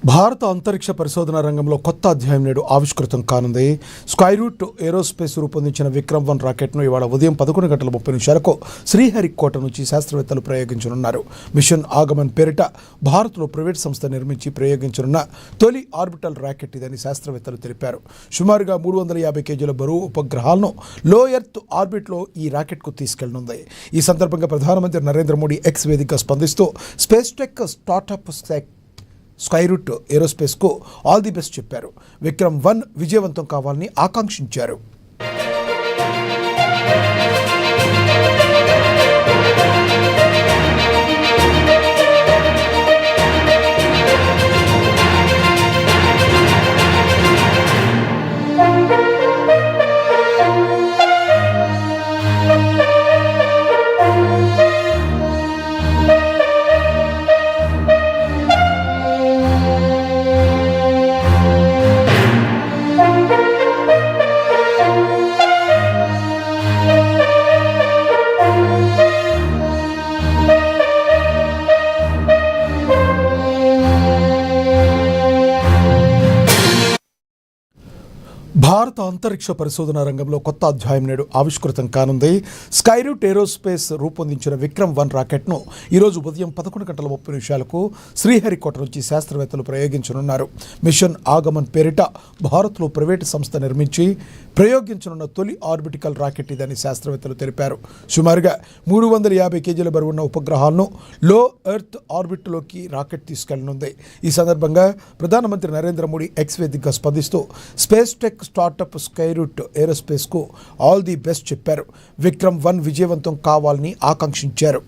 భారత అంతరిక్ష పరిశోధన రంగంలో కొత్త అధ్యాయం నేడు ఆవిష్కృతం కానుంది. స్కైరూట్ ఏరోస్పేస్ రూపొందించిన విక్రమ్-1 రాకెట్ను ఇవాళ ఉదయం 11:30 శ్రీహరికోట నుంచి శాస్త్రవేత్తలు ప్రయోగించనున్నారు. మిషన్ ఆగమన్ పేరిట భారత్లో ప్రైవేట్ సంస్థ నిర్మించి ప్రయోగించనున్న తొలి ఆర్బిటల్ రాకెట్ ఇదని శాస్త్రవేత్తలు తెలిపారు. సుమారుగా 350 కేజీల బరువు ఉపగ్రహాలను లో ఎర్త్ ఆర్బిట్లో ఈ రాకెట్కు తీసుకెళ్లనుంది. ఈ సందర్భంగా ప్రధానమంత్రి నరేంద్ర మోడీ ఎక్స్ వేదికగా స్పందిస్తూ స్పేస్ టెక్ స్టార్టప్ స్కైరూట్ ఏరోస్పేస్కు ఆల్ ది బెస్ట్ చెప్పారు. విక్రమ్-1 విజయవంతం కావాలని ఆకాంక్షించారు. భారత అంతరిక్ష పరిశోధన రంగంలో కొత్త అధ్యాయం నేడు ఆవిష్కృతం కానుంది. స్కైరూట్ ఏరోస్పేస్ రూపొందించిన విక్రమ్-1 రాకెట్ను ఈరోజు ఉదయం 11:30 శ్రీహరికోట నుంచి శాస్త్రవేత్తలు ప్రయోగించనున్నారు. మిషన్ ఆగమన్ పేరిట భారత్లో ప్రైవేటు సంస్థ నిర్మించి ప్రయోగించనున్న తొలి ఆర్బిటికల్ రాకెట్ ఇదని శాస్త్రవేత్తలు తెలిపారు. సుమారుగా 350 కేజీల బరువున్న ఉపగ్రహాలను లో ఎర్త్ ఆర్బిట్లోకి రాకెట్ తీసుకెళ్లనుంది. ఈ సందర్భంగా ప్రధానమంత్రి నరేంద్ర మోడీ ఎక్స్ వేదికగా స్పందిస్తూ స్పేస్ టెక్ స్టార్టప్ స్కైరూట్ ఏరోస్పేస్కు ఆల్ ది బెస్ట్ చెప్పారు. విక్రమ్-1 విజయవంతం కావాలని ఆకాంక్షించారు.